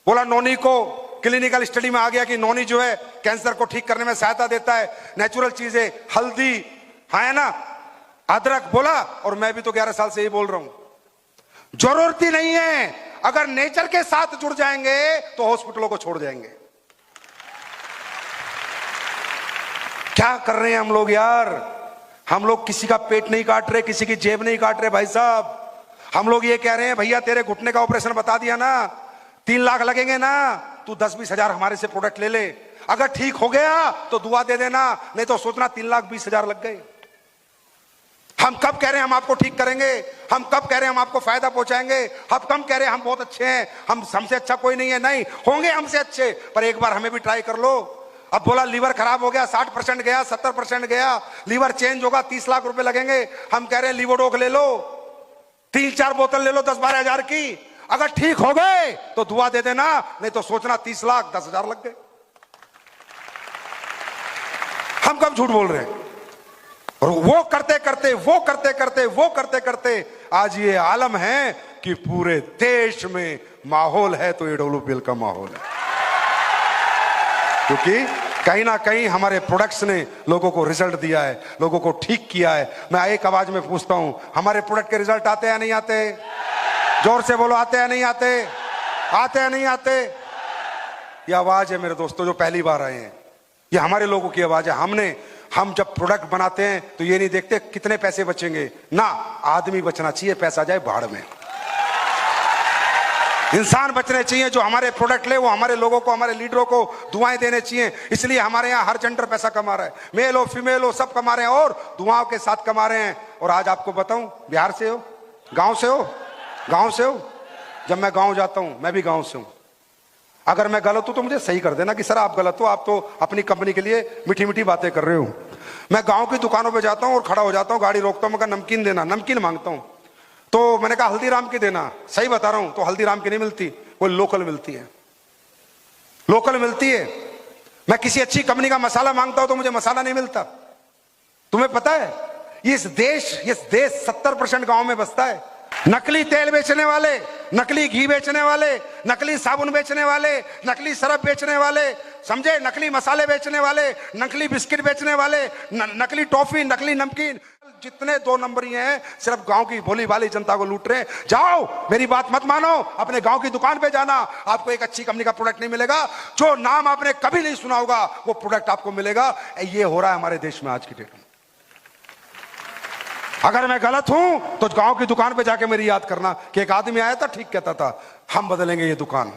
बोला नोनी को clinical study में आ गया कि नोनी जो है कैंसर को ठीक करने में सहायता देता है, नेचुरल चीजें, हल्दी, हाँ है ना, अदरक बोला। और मैं भी तो 11 साल से यही बोल रहा हूं, जरूरत ही नहीं है, अगर नेचर के साथ जुड़ जाएंगे तो हॉस्पिटलों को छोड़ जाएंगे। क्या कर रहे हैं हम लोग यार? हम लोग किसी का पेट नहीं काट रहे, किसी की जेब नहीं काट रहे भाई साहब। हम लोग ये कह रहे हैं भैया तेरे घुटने का ऑपरेशन बता दिया ना, 3 लाख लगेंगे ना, तू 10-20 हजार हमारे से प्रोडक्ट ले ले, अगर ठीक हो गया तो दुआ दे देना, नहीं तो सोचना 3,20,000 लग गए। हम कब कह रहे हैं हम आपको ठीक करेंगे? हम कब कह रहे हैं हम आपको फायदा पहुंचाएंगे? हम कब कह रहे हैं हम बहुत अच्छे हैं, हमसे अच्छा कोई नहीं है? नहीं होंगे हमसे अच्छे, पर एक बार हमें भी ट्राई कर लो। अब बोला लीवर खराब हो गया, 60% गया, 70% गया, लीवर चेंज होगा, 30 लाख रुपए लगेंगे। हम कह रहे हैं लीवोडोक ले लो, 3-4 बोतल ले लो 10-12 हजार की, अगर ठीक हो गए तो दुआ दे देना, नहीं तो सोचना 30 लाख 10 हजार लग गए। हम कब झूठ बोल रहे हैं? और वो करते करते आज ये आलम है कि पूरे देश में माहौल है तो एडब्ल्यूपीएल का माहौल है, क्योंकि कहीं ना कहीं हमारे प्रोडक्ट्स ने लोगों को रिजल्ट दिया है, लोगों को ठीक किया है। मैं एक आवाज में पूछता हूं, हमारे प्रोडक्ट के रिजल्ट आते हैं नहीं आते? जोर से बोलो, आते हैं नहीं आते? आते हैं नहीं आते? ये आवाज है मेरे दोस्तों जो पहली बार आए हैं, ये हमारे लोगों की आवाज है। हम जब प्रोडक्ट बनाते हैं तो ये नहीं देखते कितने पैसे बचेंगे ना, आदमी बचना चाहिए, पैसा जाए भाड़ में। इंसान बचने चाहिए जो हमारे प्रोडक्ट ले, वो हमारे लोगों को, हमारे लीडरों को दुआएं देने चाहिए। इसलिए हमारे यहाँ हर जेंडर पैसा कमा रहा है, मेल हो फीमेल हो सब कमा रहे हैं और दुआओं के साथ कमा रहे हैं। और आज आपको बताऊं, बिहार से हो, गांव से हो, गांव से हो, जब मैं गांव जाता हूं, मैं भी गांव से हूं, अगर मैं गलत हूं तो मुझे सही कर देना कि सर आप गलत हो, आप तो अपनी कंपनी के लिए मीठी मीठी बातें कर रहे हो। मैं गांव की दुकानों पे जाता हूं और खड़ा हो जाता हूं, गाड़ी रोकता हूं, मैं नमकीन देना, नमकीन मांगता हूं, तो मैंने कहा हल्दीराम की देना, सही बता रहा हूं, तो हल्दीराम की नहीं मिलती, कोई लोकल मिलती है, लोकल मिलती है। मैं किसी अच्छी कंपनी का मसाला मांगता हूं तो मुझे मसाला नहीं मिलता। तुम्हें पता है इस देश 70% गांव में बसता है। नकली तेल बेचने वाले, नकली घी बेचने वाले, नकली साबुन बेचने वाले, नकली शराब बेचने वाले, समझे, नकली मसाले बेचने वाले, नकली बिस्किट बेचने वाले, नकली टॉफी, नकली नमकीन, जितने 2 नंबरी हैं सिर्फ गांव की भोली भाली जनता को लूट रहे हैं। जाओ, मेरी बात मत मानो, अपने गांव की दुकान पे जाना, आपको एक अच्छी कंपनी का प्रोडक्ट नहीं मिलेगा, जो नाम आपने कभी नहीं सुना होगा वो प्रोडक्ट आपको मिलेगा। ये हो रहा है हमारे देश में आज की डेट में। अगर मैं गलत हूं तो गांव की दुकान पे जाके मेरी याद करना कि एक आदमी आया था ठीक कहता था, हम बदलेंगे ये दुकान।